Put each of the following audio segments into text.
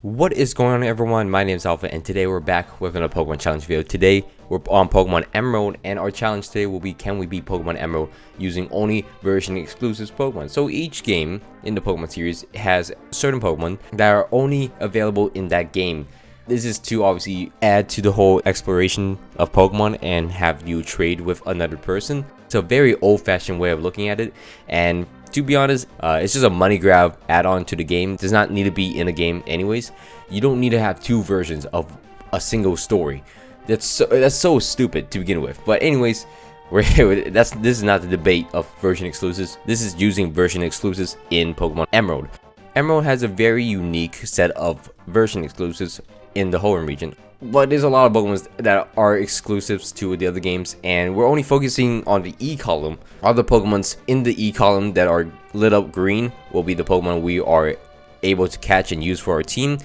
What is going on, everyone? My name is Alpha, and today we're back with another Pokemon challenge video. Today we're on Pokemon Emerald, and our challenge today will be, can we beat Pokemon Emerald using only version exclusive Pokemon? So each game in the Pokemon series has certain Pokemon that are only available in that game. This is to obviously add to the whole exploration of Pokemon and have you trade with another person. It's a very old-fashioned way of looking at it, and to be honest, it's just a money grab add-on to the game. It does not need to be in a game anyways. You don't need to have two versions of a single story. That's so stupid to begin with. But anyways, this is not the debate of version exclusives. This is using version exclusives in Pokemon Emerald. Emerald has a very unique set of version exclusives in the Hoenn region. But there's a lot of Pokemon that are exclusives to the other games, and we're only focusing on the E column. All the Pokemons in the E column that are lit up green will be the Pokemon we are able to catch and use for our team.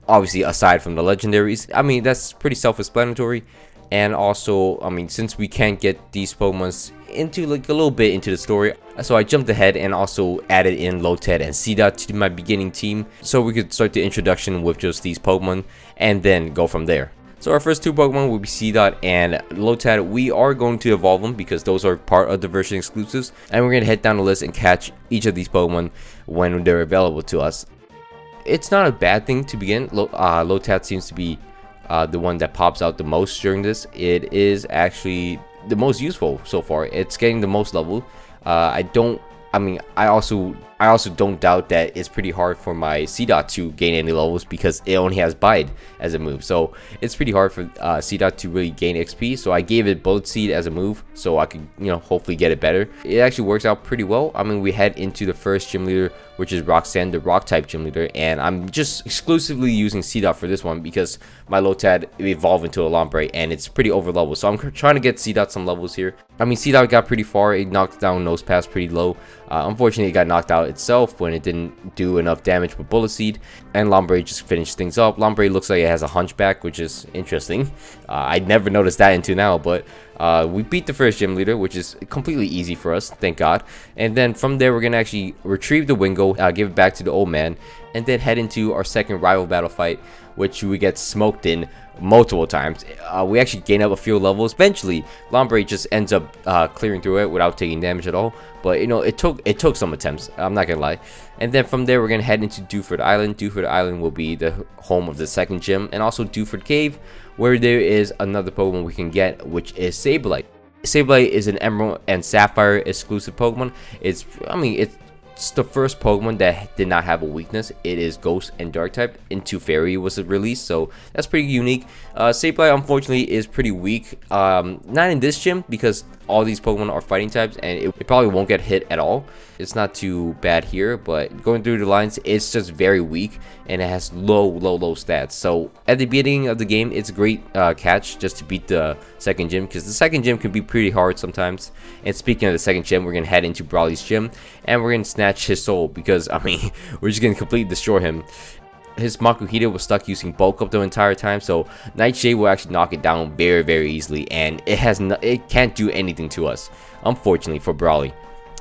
Obviously, aside from the legendaries, I mean, that's pretty self-explanatory. And also, I mean, since we can't get these Pokemons into like a little bit into the story, so I jumped ahead and also added in Lotad and Seedot to my beginning team, so we could start the introduction with just these Pokemon and then go from there. So our first two Pokemon will be Seedot and Lotad. We are going to evolve them because those are part of the version exclusives, and we're gonna head down the list and catch each of these Pokemon when they're available to us. It's not a bad thing to begin. Lotad seems to be the one that pops out the most during this. It is actually the most useful so far. It's getting the most level. I also don't doubt that it's pretty hard for my Seedot to gain any levels because it only has Bide as a move. So it's pretty hard for Seedot to really gain XP. So I gave it Bullet Seed as a move so I could, hopefully get it better. It actually works out pretty well. I mean, we head into the first gym leader, which is Roxanne, the rock type gym leader, and I'm just exclusively using Seedot for this one because my Lotad evolved into a Lombre and it's pretty over level. So I'm trying to get Seedot some levels here. I mean, Seedot got pretty far. It knocked down Nosepass pretty low. Unfortunately, it got knocked out itself when it didn't do enough damage with Bullet Seed, and Lombre just finished things up. Lombre looks like it has a hunchback, which is interesting. I never noticed that until now, but we beat the first gym leader, which is completely easy for us, thank God. And then from there, we're gonna actually retrieve the Wingo, give it back to the old man, and then head into our second rival battle fight, which we get smoked in multiple times. We actually gain up a few levels. Eventually, Lombre just ends up clearing through it without taking damage at all. But it took some attempts. I'm not gonna lie. And then from there, we're gonna head into Dewford Island. Dewford Island will be the home of the second gym, and also Dewford Cave, where there is another Pokemon we can get, which is Sableye. Sableye is an Emerald and Sapphire exclusive Pokemon. It's the first Pokemon that did not have a weakness. It is Ghost and Dark type. Into Fairy was released, so that's pretty unique. Sableye unfortunately is pretty weak. Not in this gym because all these Pokemon are fighting types, and it probably won't get hit at all. It's not too bad here, but going through the lines, it's just very weak, and it has low stats. So at the beginning of the game, it's a great catch just to beat the second gym, because the second gym can be pretty hard sometimes. And speaking of the second gym, we're gonna head into Brawly's gym, and we're gonna snatch his soul because I mean we're just gonna completely destroy him. His Makuhita was stuck using bulk up the entire time, so Nightshade will actually knock it down very easily, and it can't do anything to us, unfortunately for Brawly.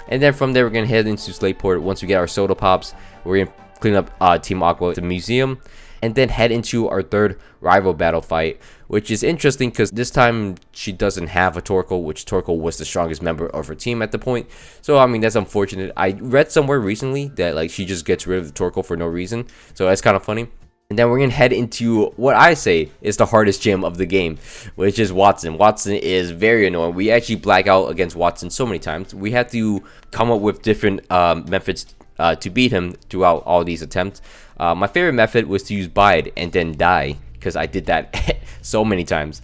And then from there, we're gonna head into Slateport. Once we get our soda pops, we're gonna clean up Team Aqua at the museum, and then head into our third rival battle fight, which is interesting because this time she doesn't have a Torkoal, which Torkoal was the strongest member of her team at the point. So I mean, that's unfortunate. I read somewhere recently that like she just gets rid of the Torkoal for no reason, so that's kind of funny. And then we're gonna head into what I say is the hardest gym of the game, which is Watson. Watson is very annoying. We actually black out against Watson so many times. We had to come up with different methods to beat him throughout all these attempts. My favorite method was to use Bide and then die, because I did that so many times.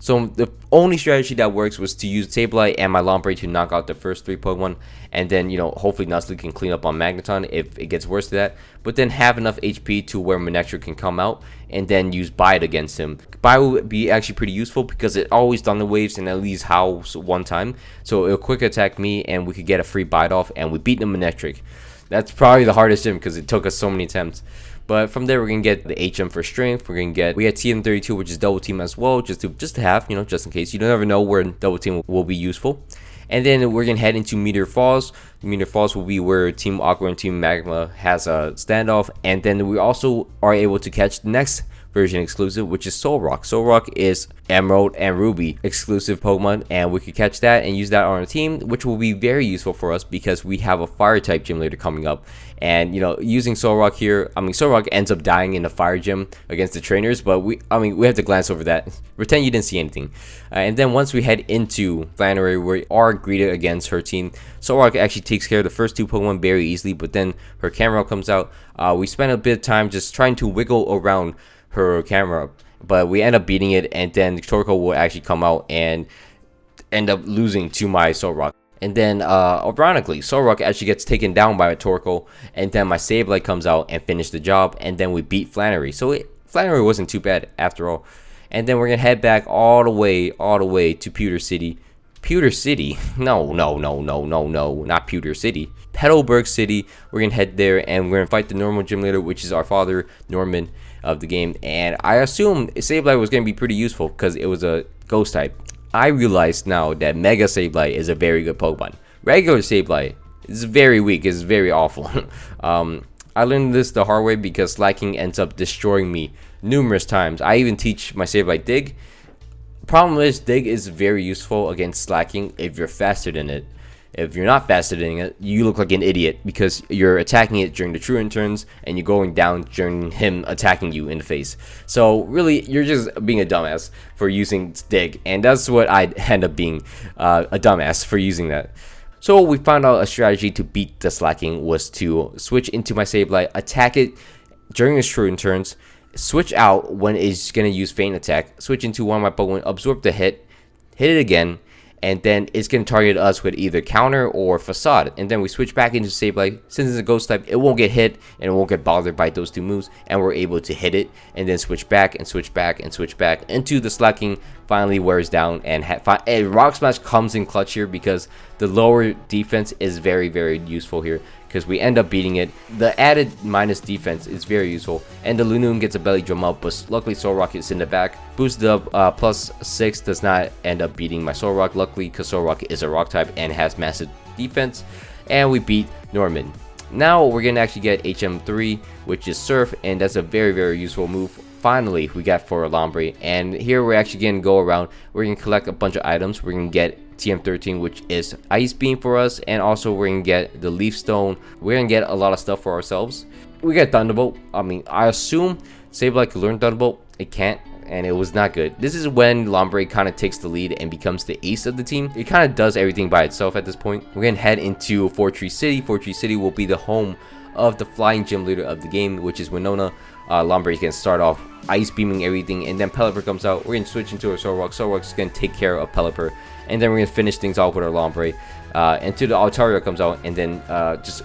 So the only strategy that works was to use Sableye and my Lombre to knock out the first three Pokemon, and then hopefully Nuzlocke can clean up on Magneton if it gets worse to that, but then have enough HP to where Manectric can come out, and then use Bide against him. Bide will be actually pretty useful because it always Thunder Waves and at least howls one time, so it'll quick attack me and we could get a free Bide off, and we beat the Manectric. That's probably the hardest gym because it took us so many attempts. But from there, we're gonna get the HM for strength. We got TM32, which is double team as well, just to have, just in case. You never know where double team will be useful. And then we're gonna head into Meteor Falls. Meteor Falls will be where Team Aqua and Team Magma has a standoff, and then we also are able to catch the next version exclusive, which is Solrock. Solrock is Emerald and Ruby exclusive Pokemon, and we could catch that and use that on our team, which will be very useful for us because we have a fire type gym leader coming up. And you know, using Solrock here, I mean, Solrock ends up dying in the fire gym against the trainers, but we have to glance over that. Pretend you didn't see anything. And then once we head into Flannery, we are greeted against her team. Solrock actually takes care of the first two Pokemon very easily, but then her camera comes out. We spent a bit of time just trying to wiggle around her camera, but we end up beating it, and then Torkoal will actually come out and end up losing to my Solrock. And then ironically, Solrock actually gets taken down by a Torkoal, and then my Sableye comes out and finishes the job, and then we beat Flannery. So Flannery wasn't too bad after all. And then we're gonna head back all the way to Pewter City. Pewter City? No, not Pewter City. Petalburg City. We're gonna head there, and we're gonna fight the normal gym leader, which is our father, Norman, of the game. And I assumed Sableye was gonna be pretty useful because it was a ghost type. I realize now that Mega Sableye is a very good Pokemon. Regular Sableye is very weak, is very awful. I learned this the hard way because Slacking ends up destroying me numerous times. I even teach my Sableye Dig. Problem is, Dig is very useful against Slacking if you're faster than it. If you're not faster than it, you look like an idiot because you're attacking it during the Truant turns and you're going down during him attacking you in the face. So really, you're just being a dumbass for using Dig, and that's what I end up being, a dumbass for using that. So we found out a strategy to beat the Slacking was to switch into my Sableye, attack it during its Truant turns, switch out when it's going to use Feint Attack, switch into one of my Pokemon, absorb the hit it again, and then it's going to target us with either Counter or Facade. And then we switch back into Sableye. Since it's a ghost type, it won't get hit and it won't get bothered by those two moves, and we're able to hit it and then switch back and switch back and switch back until the Slacking finally wears down. And Rock Smash comes in clutch here because the lower defense is very, very useful here because we end up beating it. The added minus defense is very useful, and the Lunum gets a belly drum up, but luckily Solrock is in the back. Boosted up +6 does not end up beating my Solrock, luckily, because Solrock is a rock type and has massive defense, and we beat Norman. Now we're gonna actually get HM3, which is Surf, and that's a very, very useful move. Finally, we got for Lombre, and here we're actually gonna go around. We're gonna collect a bunch of items. We're gonna get TM13, which is Ice Beam for us, and also we're gonna get the Leaf Stone. We're gonna get a lot of stuff for ourselves. We get Thunderbolt. I mean, I assume Sableye could learn Thunderbolt. It can't, and it was not good. This is when Lombre kind of takes the lead and becomes the ace of the team. It kind of does everything by itself at this point. We're gonna head into Fortree City. Fortree City will be the home of the flying gym leader of the game, which is Winona. Lombre is gonna start off ice beaming everything, and then Pelipper comes out. We're gonna switch into our Solrock. Solrock's gonna take care of Pelipper, and then we're gonna finish things off with our Lombre until the Altaria comes out, and then just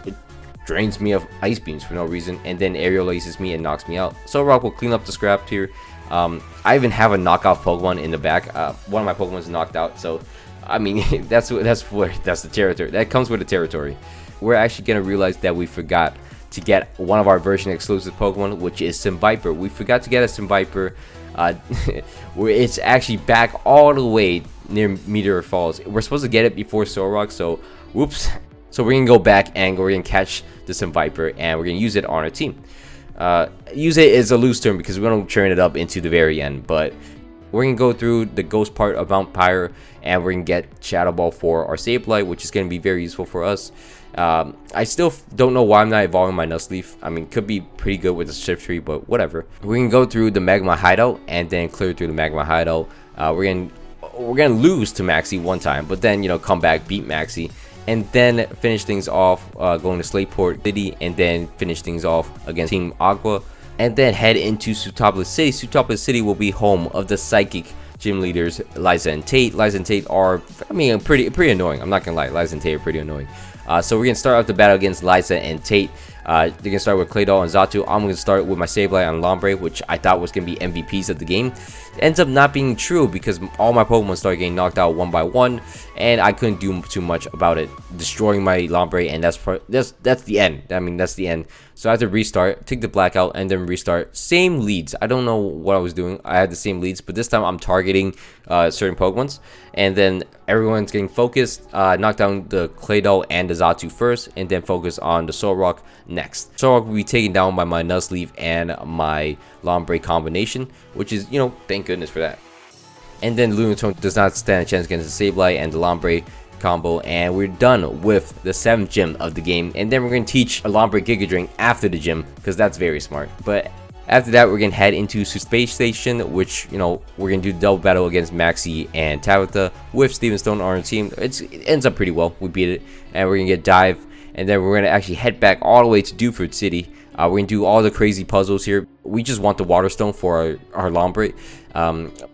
drains me of ice beams for no reason, and then aerial laces me and knocks me out. Solrock will clean up the scrap here. I even have a knockoff Pokemon in the back. One of my Pokemon is knocked out, so I mean that's the territory that comes with the territory. We're actually gonna realize that we forgot to get one of our version exclusive Pokemon, which is Seviper. We forgot to get a Seviper. Where it's actually back all the way near Meteor Falls. We're supposed to get it before Solrock, so whoops. So we're gonna go back and we're gonna catch the Seviper, and we're gonna use it on our team. Use it as a loose term because we're gonna turn it up into the very end, but we're gonna go through the ghost part of Mount Pyre, and we're gonna get Shadow Ball for our Sableye, which is gonna be very useful for us. I still don't know why I'm not evolving my Nuzleaf. I mean, could be pretty good with the Shift Tree, but whatever. We're gonna go through the Magma Hideout and then clear through the Magma Hideout. We're gonna lose to Maxie one time, but then, you know, come back, beat Maxie, and then finish things off going to Slateport City, and then finish things off against Team Aqua, and then head into Sootopolis City. Sootopolis City will be home of the Psychic gym leaders Liza and Tate. Liza and Tate are, I mean, pretty annoying. I'm not gonna lie, Liza and Tate are pretty annoying. So we're gonna start off the battle against Liza and Tate. They're gonna start with Claydol and Xatu. I'm gonna start with my Sableye and Lombre, which I thought was gonna be MVPs of the game. Ends up not being true because all my Pokemon started getting knocked out one by one, and I couldn't do too much about it, destroying my Lombre, and that's the end. I mean, that's the end. So I had to restart, take the blackout, and then restart. Same leads. I don't know what I was doing. I had the same leads, but this time I'm targeting certain Pokemons, and then Everyone's getting focused. Knock down the Claydol and the Zatu first, and then focus on the Solrock next. Solrock will be taken down by my Nuzleaf and my Lombre combination, which is, you know, thank goodness for that. And then Lunatone does not stand a chance against the Sableye and the Lombre combo, and we're done with the 7th gym of the game. And then we're going to teach a Lombre Giga Drain after the gym, because that's very smart. But after that, we're going to head into Space Station, which, you know, we're going to do double battle against Maxie and Tabitha with Steven Stone on our team. It ends up pretty well. We beat it, and we're going to get Dive, and then we're going to actually head back all the way to Dewford City. We're going to do all the crazy puzzles here. We just want the Water Stone for our Lombre.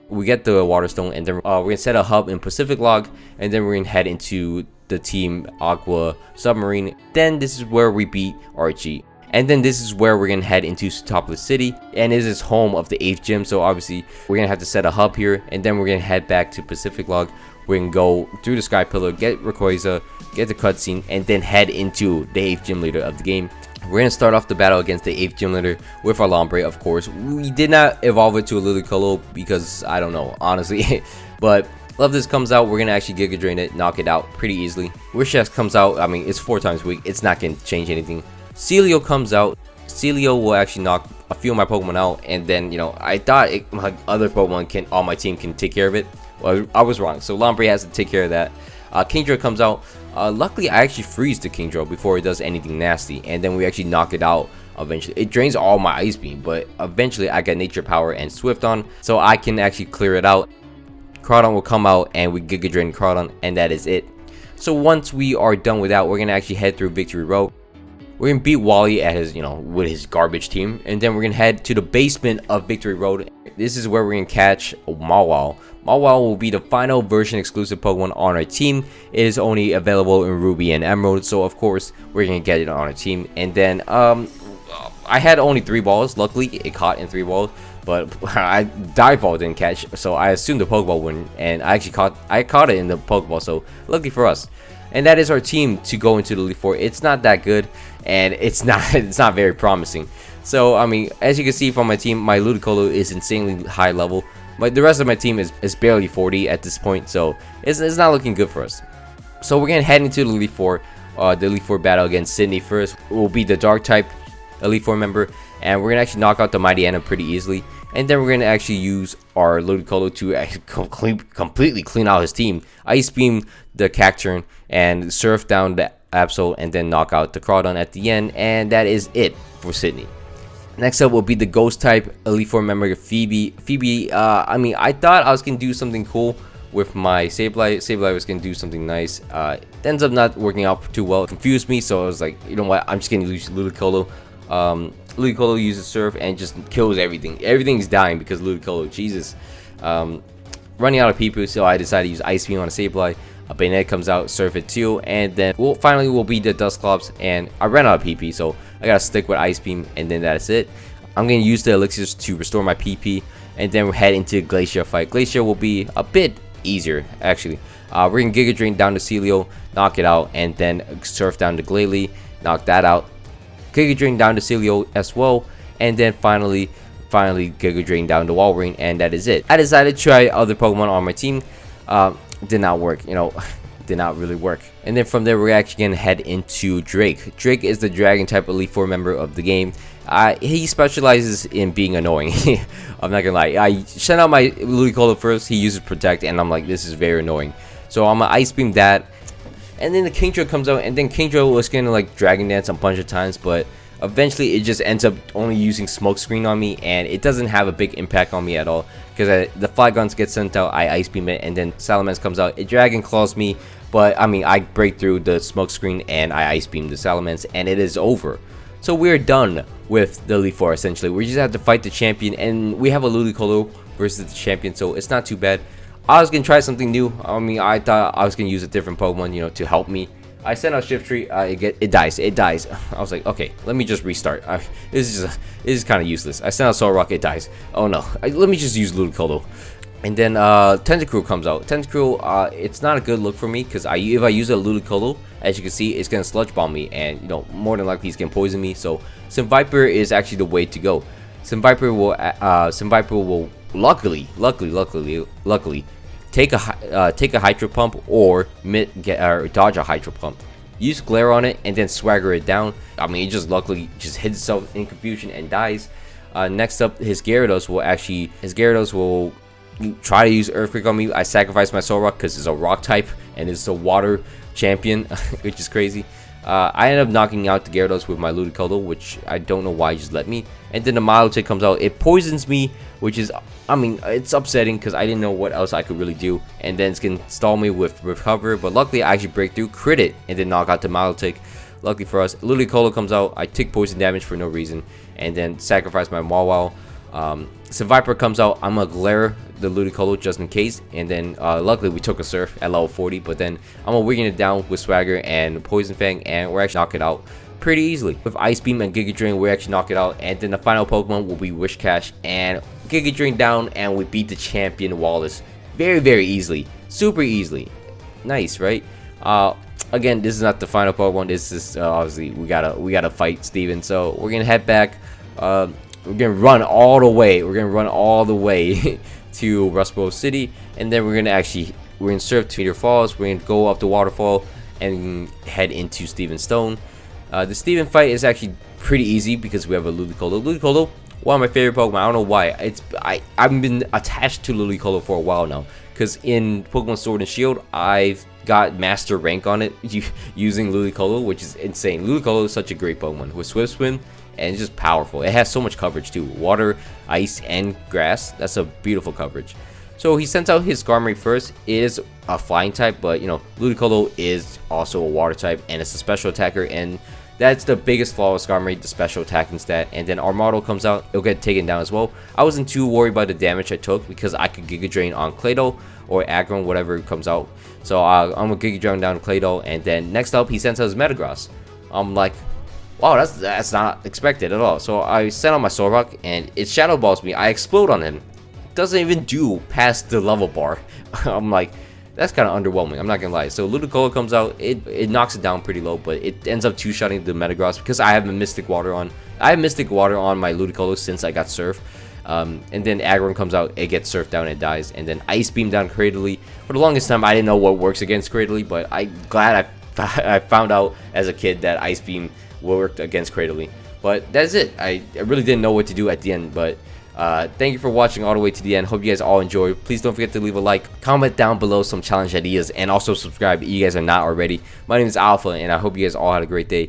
We get the Water Stone, and then we're going to set a hub in Pacific Log, and then we're going to head into the Team Aqua Submarine. Then this is where we beat Archie. And then this is where we're going to head into Sootopolis City, and this is home of the 8th gym, so obviously we're going to have to set a hub here, and then we're going to head back to Pacific Log. We're going to go through the Sky Pillar, get Rayquaza, get the cutscene, and then head into the 8th gym leader of the game. We're going to start off the battle against the 8th gym leader with our Lombre, of course. We did not evolve it to a Lilycolo because, I don't know, honestly, but Love This comes out, we're going to actually Giga Drain it, knock it out pretty easily. Wishes comes out, I mean, it's 4 times weak, it's not going to change anything. Celio comes out. Celio will actually knock a few of my Pokemon out, and then, you know, I thought my other Pokemon on my team can take care of it. Well, I was wrong, so Lombre has to take care of that. Kingdra comes out. Luckily, I actually freeze the Kingdra before it does anything nasty, and then we actually knock it out eventually. It drains all my Ice Beam, but eventually I get Nature Power and Swift on, so I can actually clear it out. Crawdon will come out, and we Giga Drain Crawdon, and that is it. So once we are done with that, we're going to actually head through Victory Road. We're going to beat Wally at his, you know, with his garbage team. And then we're going to head to the basement of Victory Road. This is where we're going to catch Mawile. Mawile will be the final version exclusive Pokemon on our team. It is only available in Ruby and Emerald. So, of course, we're going to get it on our team. And then, I had only 3 balls. Luckily, it caught in 3 balls. But Dive Ball didn't catch. So, I assumed the Pokeball wouldn't. And I actually caught it in the Pokeball. So, lucky for us. And that is our team to go into the Elite Four. It's not that good, and it's not very promising. So I mean, as you can see from my team, my Ludicolo is insanely high level, but the rest of my team is barely 40 at this point, so it's not looking good for us. So we're gonna head into the Elite Four. The Elite Four battle against Sydney first will be the Dark type Elite Four member, and we're gonna actually knock out the Mighty Anna pretty easily. And then we're gonna actually use our Ludicolo to completely clean out his team. Ice Beam the Cacturne and Surf down the Absol, and then knock out the Crawdon at the end. And that is it for Sydney. Next up will be the Ghost type Elite Four member Phoebe. Phoebe, I mean, I thought I was gonna do something cool with my Sableye. Sableye was gonna do something nice. It ends up not working out too well. It confused me, so I was like, you know what? I'm just gonna use Ludicolo. Ludicolo uses Surf and just kills everything. Everything's dying because Ludicolo. Jesus. Running out of PP, so I decided to use Ice Beam on a Sableye. A Bayonet comes out, Surf it too, and then finally we'll be the Dusclops. And I ran out of PP, so I gotta stick with Ice Beam, and then that's it. I'm gonna use the elixirs to restore my PP, and then we'll head into Glacier fight. Glacier will be a bit easier, actually. We're gonna Giga Drain down to Celio, knock it out, and then Surf down to Glalie, knock that out. Giga Drain down to Celio as well, and then finally Giga Drain down to Walrein, and that is it. I decided to try other Pokemon on my team. Did not work, you know, did not really work. And then from there, we're actually gonna head into Drake. Drake is the Dragon type Elite Four member of the game. He specializes in being annoying. I'm not gonna lie. I sent out my Ludicolo first. He uses Protect, and I'm like, this is very annoying. So I'm gonna Ice Beam that. And then the Kingdra comes out, and then Kingdra was gonna like Dragon Dance a bunch of times, but eventually it just ends up only using Smokescreen on me, and it doesn't have a big impact on me at all. Because the Flyguns get sent out, I Ice Beam it, and then Salamence comes out, it Dragon Claws me, but I mean, I break through the Smokescreen and I Ice Beam the Salamence, and it is over. So we're done with the Elite Four essentially. We just have to fight the champion, and we have a Ludicolo versus the champion, so it's not too bad. I was gonna try something new. I mean, I thought I was gonna use a different Pokemon, you know, to help me. I sent out Shiftry, it dies. I was like, okay, let me just restart. This is kind of useless. I sent out Solrock, it dies. Oh no, let me just use Ludicolo. And then Tentacruel comes out. Tentacruel, it's not a good look for me because if I use a Ludicolo, as you can see, it's gonna Sludge Bomb me, and you know, more than likely he's gonna poison me. So Seviper is actually the way to go. Seviper will luckily take a hydro pump or dodge a hydro pump. Use glare on it and then swagger it down. I mean, it just luckily just hits itself in confusion and dies. Next up, his Gyarados will try to use Earthquake on me. I sacrifice my Solrock because it's a rock type and it's a water champion, which is crazy. I end up knocking out the Gyarados with my Ludicolo, which I don't know why he just let me. And then the Milotic comes out. It poisons me, which is, I mean, it's upsetting because I didn't know what else I could really do. And then it's going to stall me with Recover, but luckily I actually break through, crit it, and then knock out the Milotic. Luckily for us, Ludicolo comes out. I take poison damage for no reason, and then sacrifice my Mawile. Seviper comes out. I'm gonna glare the Ludicolo just in case, and then luckily we took a Surf at level 40, but then I'm gonna wigging it down with Swagger and Poison Fang, and we're actually knock it out pretty easily. With Ice Beam and Giga Drain, we actually knock it out, and then the final Pokemon will be Whiscash and Giga Drain down, and we beat the champion Wallace very easily, super easily. Nice, right? Again, this is not the final Pokemon. This is obviously we gotta fight Steven, so we're gonna head back. We're gonna run all the way. We're gonna run all the way to Rustboro City, and then we're gonna surf to Meteor Falls. We're gonna go up the waterfall and head into Steven Stone. The Steven fight is actually pretty easy because we have a Ludicolo. Ludicolo, one of my favorite Pokemon. I don't know why. I've been attached to Ludicolo for a while now, because in Pokemon Sword and Shield, I've got master rank on it using Ludicolo, which is insane. Ludicolo is such a great Pokemon with Swift Swim. And it's just powerful. It has so much coverage too. Water, ice, and grass. That's a beautiful coverage. So he sends out his Skarmory first. It is a flying type, but you know, Ludicolo is also a water type, and it's a special attacker, and that's the biggest flaw of Skarmory, the special attacking stat. And then Armato comes out. It'll get taken down as well. I wasn't too worried about the damage I took because I could Giga Drain on Claydol or Aggron, whatever comes out. So I'm gonna Giga Drain down Claydol, and then next up he sends out his Metagross. I'm like, wow, that's not expected at all. So I sent on my Solrock, and it Shadow Balls me. I explode on him. It doesn't even do past the level bar. I'm like, that's kind of underwhelming. I'm not gonna lie. So Ludicolo comes out. It knocks it down pretty low, but it ends up two-shotting the Metagross because I have a Mystic Water on. I have Mystic Water on my Ludicolo since I got Surf. And then Aggron comes out. It gets Surfed down and it dies. And then Ice Beam down Cradily. For the longest time, I didn't know what works against Cradily, but I'm glad I found out as a kid that Ice Beam worked against Cradily. But that's it. I really didn't know what to do at the end, but thank you for watching all the way to the end. Hope you guys all enjoyed. Please don't forget to leave a like, comment down below some challenge ideas, and also subscribe if you guys are not already. My name is Alpha, and I hope you guys all had a great day.